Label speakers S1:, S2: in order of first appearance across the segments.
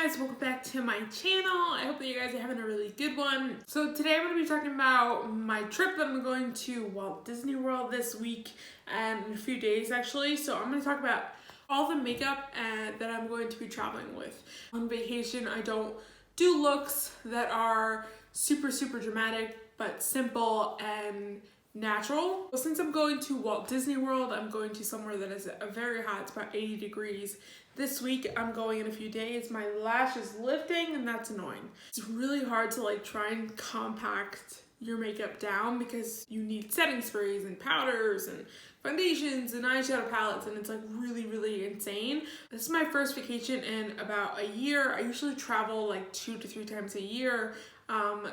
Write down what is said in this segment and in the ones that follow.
S1: guys, welcome back to my channel. I hope that you guys are having a really good one. So today I'm going to be talking about my trip that I'm going to Walt Disney World this week and in a few days actually. So I'm going to talk about all the makeup that I'm going to be traveling with. On vacation, I don't do looks that are super dramatic, but simple and natural. Well, since I'm going to Walt Disney World, I'm going to somewhere that is very hot. It's about 80 degrees. This week I'm going in a few days. My lash is lifting and that's annoying. It's really hard to try and compact your makeup down because you need setting sprays and powders and foundations and eyeshadow palettes, and it's really insane. This is my first vacation in about a year. I usually travel 2 to 3 times a year.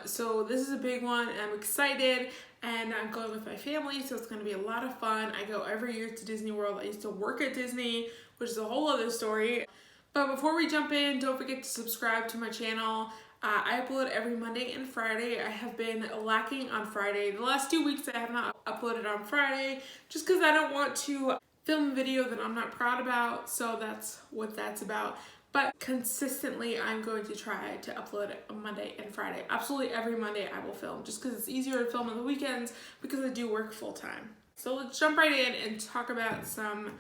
S1: So this is a big one. I'm excited and I'm going with my family, so it's going to be a lot of fun. I go every year to Disney World. I used to work at Disney, which is a whole other story. But before we jump in, don't forget to subscribe to my channel. I upload every Monday and Friday. I have been lacking on Friday. The last 2 weeks I have not uploaded on Friday just because I don't want to film a video that I'm not proud about. So that's what that's about. But consistently, I'm going to try to upload on Monday and Friday. Absolutely every Monday I will film just because it's easier to film on the weekends because I do work full time. So let's jump right in and talk about some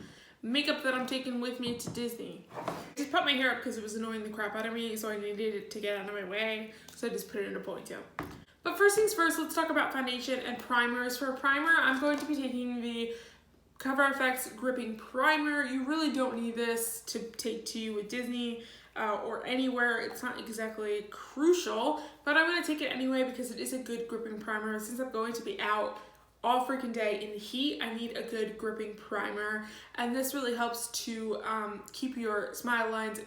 S1: makeup that I'm taking with me to Disney. I just put my hair up because it was annoying the crap out of me, so I needed it to get out of my way. So I just put it in a ponytail. But first things first, let's talk about foundation and primers. For a primer, I'm going to be taking the Cover FX Gripping Primer. You really don't need this to take to you at Disney or anywhere. It's not exactly crucial, but I'm going to take it anyway because it is a good gripping primer. Since I'm going to be out all freaking day in the heat, I need a good gripping primer, and this really helps to keep your smile lines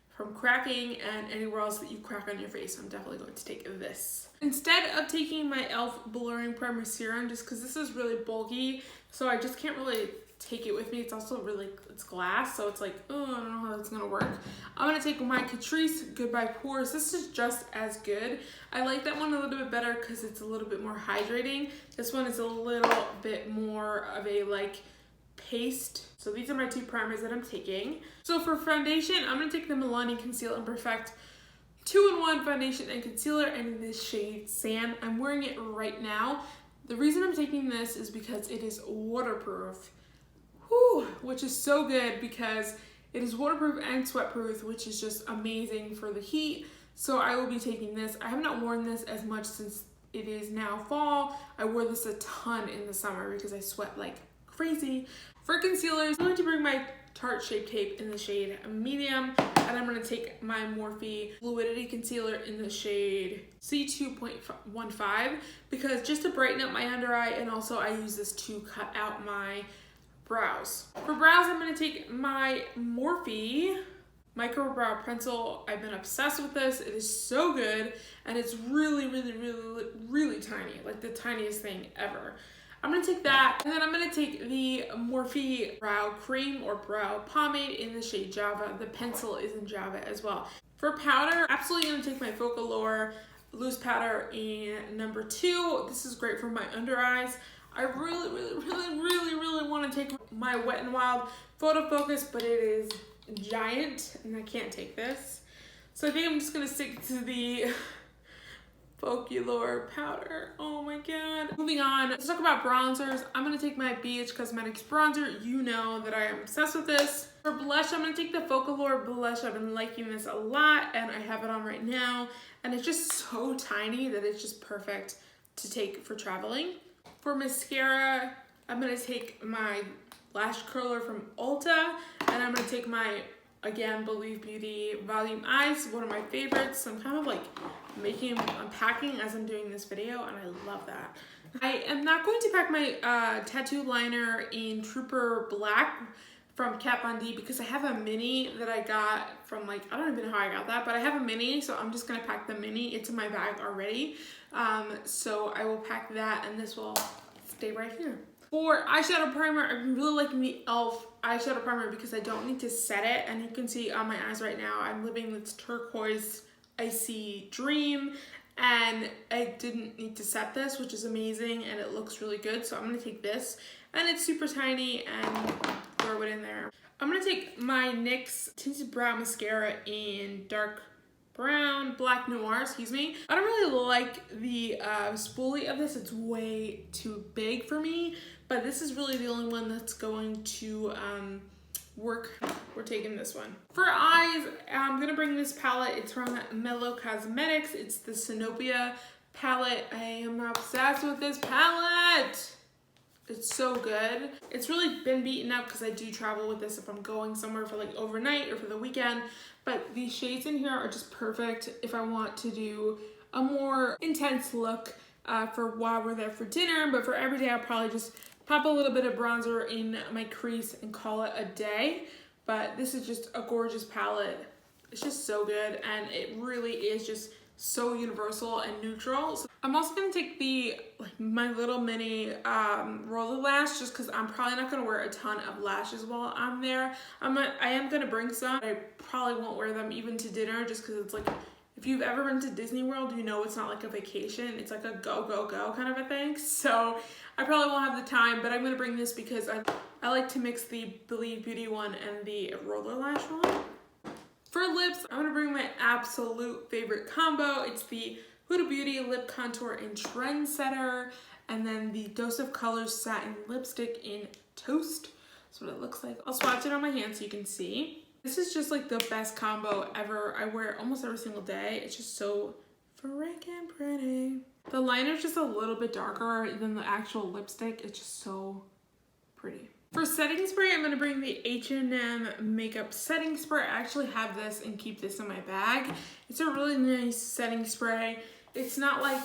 S1: from cracking and anywhere else that you crack on your face. I'm definitely going to take this instead of taking my e.l.f. Blurring Primer Serum, just because this is really bulky, so I just can't really take it with me. It's also it's glass, so it's oh, I don't know how that's gonna work. I'm gonna take my Catrice Goodbye Pores. This is just as good. I like that one a little bit better because it's a little bit more hydrating. This one is a little bit more of a paste. So these are my 2 primers that I'm taking. So for foundation, I'm gonna take the Milani Conceal and Perfect 2-in-1 foundation and concealer in this shade Sand. I'm wearing it right now. The reason I'm taking this is because it is waterproof. Which is so good because it is waterproof and sweatproof, which is just amazing for the heat. So I will be taking this. I have not worn this as much since it is now fall. I wore this a ton in the summer because I sweat like crazy. For concealers, I'm going to bring my Tarte Shape Tape in the shade Medium, and I'm going to take my Morphe Fluidity Concealer in the shade C2.15 because just to brighten up my under eye, and also I use this to cut out my brows. For brows, I'm going to take my Morphe Micro Brow Pencil. I've been obsessed with this. It is so good, and it's really tiny, like the tiniest thing ever. I'm going to take that, and then I'm going to take the Morphe Brow Cream or Brow Pomade in the shade Java. The pencil is in Java as well. For powder, absolutely going to take my Focallure Loose Powder in number 2. This is great for my under eyes. I really want to take my Wet n Wild Photo Focus, but it is giant and I can't take this. So I think I'm just going to stick to the Focallure powder. Oh my god. Moving on, let's talk about bronzers. I'm going to take my BH Cosmetics bronzer. You know that I am obsessed with this. For blush, I'm going to take the Focallure blush. I've been liking this a lot and I have it on right now. And it's just so tiny that it's just perfect to take for traveling. For mascara, I'm going to take my lash curler from Ulta, and I'm going to take my, again, Believe Beauty Volume Eyes, one of my favorites. So I'm kind of unpacking as I'm doing this video, and I love that. I am not going to pack my tattoo liner in Trooper Black from Kat Von D because I have a mini that I got from I don't even know how I got that, but I have a mini, so I'm just going to pack the mini. It's in my bag already. So I will pack that, and this will stay right here. For eyeshadow primer, I'm really liking the e.l.f. eyeshadow primer because I don't need to set it, and you can see on my eyes right now, I'm living this turquoise icy dream, and I didn't need to set this, which is amazing, and it looks really good. So I'm going to take this, and it's super tiny and throw it in there. I'm gonna take my NYX Tinted Brow Mascara in dark brown, black noir, excuse me. I don't really like the spoolie of this. It's way too big for me, but this is really the only one that's going to work. We're taking this one. For eyes, I'm gonna bring this palette. It's from Mellow Cosmetics. It's the Sinopia palette. I am obsessed with this palette. It's so good. It's really been beaten up because I do travel with this if I'm going somewhere for like overnight or for the weekend. But these shades in here are just perfect if I want to do a more intense look for while we're there for dinner. But for every day, I'll probably just pop a little bit of bronzer in my crease and call it a day. But this is just a gorgeous palette. It's just so good, and it really is just so universal and neutral. So I'm also gonna take the my little mini roller lash, just because I'm probably not gonna wear a ton of lashes while I'm there. I am gonna bring some. I probably won't wear them even to dinner, just because it's like, if you've ever been to Disney World, you know it's not like a vacation. It's like a go, go, go kind of a thing. So I probably won't have the time, but I'm gonna bring this because I like to mix the Believe Beauty one and the roller lash one. For lips, I'm gonna bring my absolute favorite combo. It's the Huda Beauty Lip Contour in Trendsetter, and then the Dose of Colors Satin Lipstick in Toast. That's what it looks like. I'll swatch it on my hand so you can see. This is just like the best combo ever. I wear it almost every single day. It's just so freaking pretty. The liner is just a little bit darker than the actual lipstick. It's just so pretty. For setting spray, I'm going to bring the H&M Makeup Setting Spray. I actually have this and keep this in my bag. It's a really nice setting spray. It's not like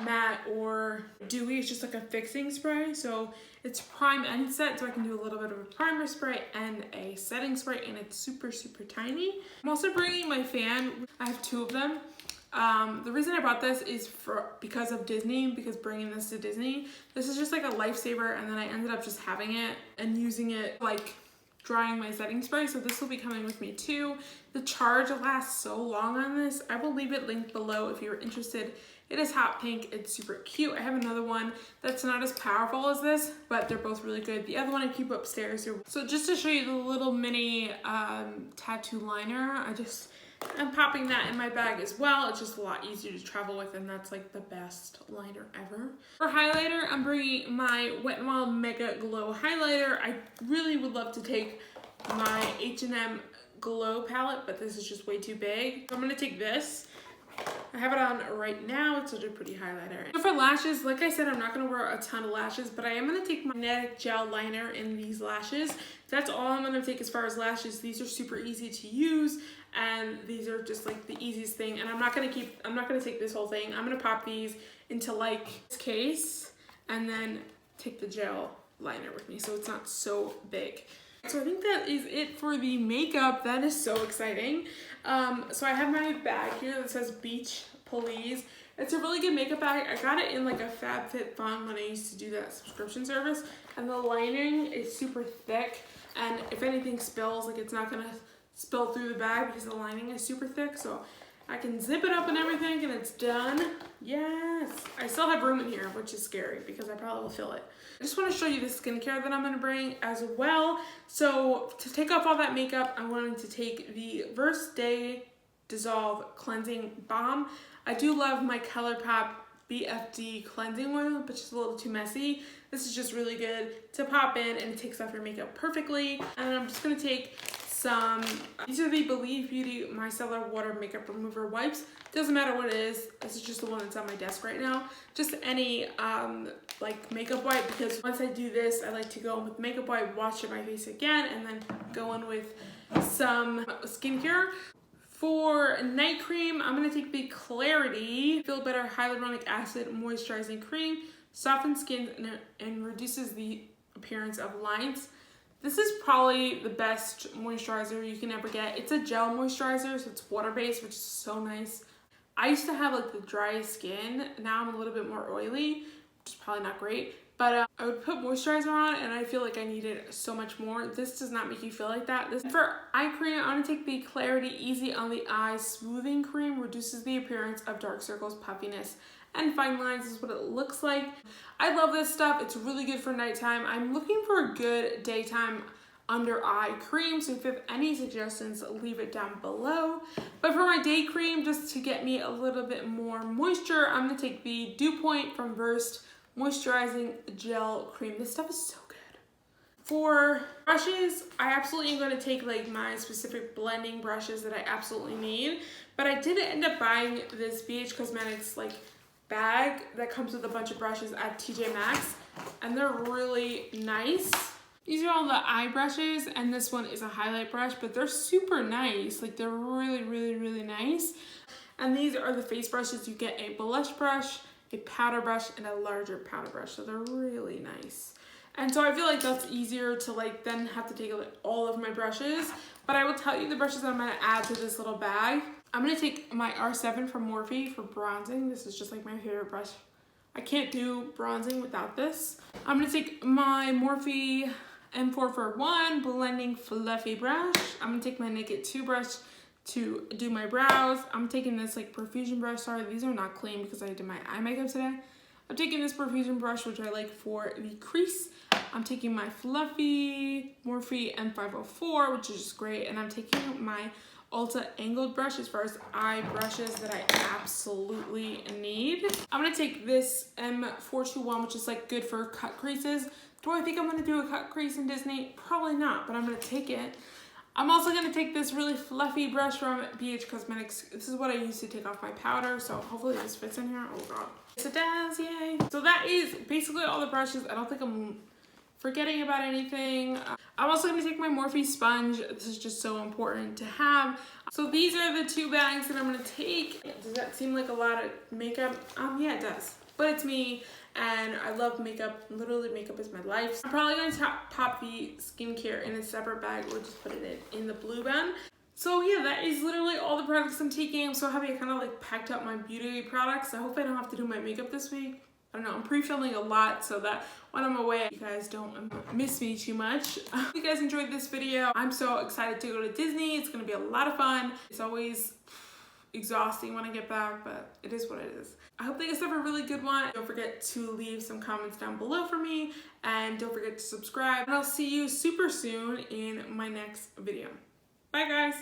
S1: matte or dewy, it's just like a fixing spray. So it's prime and set, so I can do a little bit of a primer spray and a setting spray, and it's super, super tiny. I'm also bringing my fan. I have two of them. The reason I brought this is because of Disney, because bringing this to Disney, this is just like a lifesaver, and then I ended up just having it and using it like drying my setting spray, so this will be coming with me too. The charge lasts so long on this. I will leave it linked below if you're interested. It is hot pink. It's super cute. I have another one that's not as powerful as this, but they're both really good. The other one I keep upstairs. So just to show you the little mini tattoo liner, I'm popping that in my bag as well. It's just a lot easier to travel with, and that's like the best liner ever. For highlighter, I'm bringing my Wet n Wild Mega Glow highlighter. I really would love to take my H&M Glow palette, but this is just way too big. So I'm gonna take this. I have it on right now. It's such a pretty highlighter. So for lashes, like I said, I'm not gonna wear a ton of lashes, but I am gonna take my magnetic gel liner in these lashes. That's all I'm gonna take as far as lashes. These are super easy to use, and these are just like the easiest thing. And I'm not gonna take this whole thing. I'm gonna pop these into like this case and then take the gel liner with me so it's not so big. So I think that is it for the makeup. That is so exciting. So I have my bag here that says Beach Please. It's a really good makeup bag. I got it in like a FabFitFun when I used to do that subscription service. And the lining is super thick. And if anything spills, like it's not gonna spill through the bag because the lining is super thick. So I can zip it up and everything and it's done. Yes. I still have room in here, which is scary because I probably will fill it. I just want to show you the skincare that I'm going to bring as well. So to take off all that makeup, I'm going to take the First Day Dissolve Cleansing Balm. I do love my ColourPop BFD cleansing oil, but just a little too messy. This is just really good to pop in, and it takes off your makeup perfectly. And I'm just going to take these are the Believe Beauty Micellar Water Makeup Remover Wipes. Doesn't matter what it is. This is just the one that's on my desk right now. Just any like makeup wipe, because once I do this, I like to go in with makeup wipe, wash my face again, and then go in with some skincare. For night cream, I'm going to take the Clarity Feel Better Hyaluronic Acid Moisturizing Cream. Softens skin and reduces the appearance of lines. This is probably the best moisturizer you can ever get. It's a gel moisturizer, so it's water-based, which is so nice. I used to have like the driest skin. Now I'm a little bit more oily, which is probably not great. But I would put moisturizer on and I feel like I needed so much more. This does not make you feel like that. For eye cream, I'm gonna take the Clarity Easy on the Eyes Smoothing Cream. Reduces the appearance of dark circles, puffiness, and fine lines. Is what it looks like. I love this stuff. It's really good for nighttime. I'm looking for a good daytime under eye cream. So if you have any suggestions, leave it down below. But for my day cream, just to get me a little bit more moisture, I'm gonna take the Dew Point from Versed Moisturizing Gel Cream. This stuff is so good. For brushes, I absolutely am gonna take like my specific blending brushes that I absolutely need. But I did end up buying this BH Cosmetics like bag that comes with a bunch of brushes at TJ Maxx, and they're really nice. These are all the eye brushes, and this one is a highlight brush, but they're super nice. Like, they're really, really, really nice. And these are the face brushes. You get a blush brush, a powder brush, and a larger powder brush. So they're really nice. And so I feel like that's easier to like then have to take like all of my brushes. But I will tell you the brushes I'm gonna add to this little bag. I'm gonna take my R7 from Morphe for bronzing. This is just like my favorite brush. I can't do bronzing without this. I'm gonna take my Morphe M441 blending fluffy brush. I'm gonna take my Naked 2 brush to do my brows. I'm taking this like perfusion brush. Sorry, these are not clean because I did my eye makeup today. I'm taking this perfusion brush, which I like for the crease. I'm taking my fluffy Morphe M504, which is just great. And I'm taking my Ulta angled brush as far as eye brushes that I absolutely need. I'm gonna take this M421, which is like good for cut creases. Do I think I'm gonna do a cut crease in Disney? Probably not, but I'm gonna take it. I'm also gonna take this really fluffy brush from BH Cosmetics. This is what I use to take off my powder, so hopefully this fits in here. Oh god. Yes, it does, yay. So that is basically all the brushes. I don't think I'm forgetting about anything. I'm also gonna take my Morphe sponge. This is just so important to have. So these are the 2 bags that I'm gonna take. Does that seem like a lot of makeup? Yeah, it does. But it's me, and I love makeup. Literally, makeup is my life. I'm probably gonna pop the skincare in a separate bag or just put it in the blue bin. So yeah, that is literally all the products I'm taking. I'm so happy I kind of like packed up my beauty products. I hope I don't have to do my makeup this week. I don't know, I'm pre-filming a lot so that when I'm away, you guys don't miss me too much. If you guys enjoyed this video, I'm so excited to go to Disney. It's gonna be a lot of fun. It's always exhausting when I get back, but it is what it is. I hope you guys have a really good one. Don't forget to leave some comments down below for me, and don't forget to subscribe. And I'll see you super soon in my next video. Bye guys.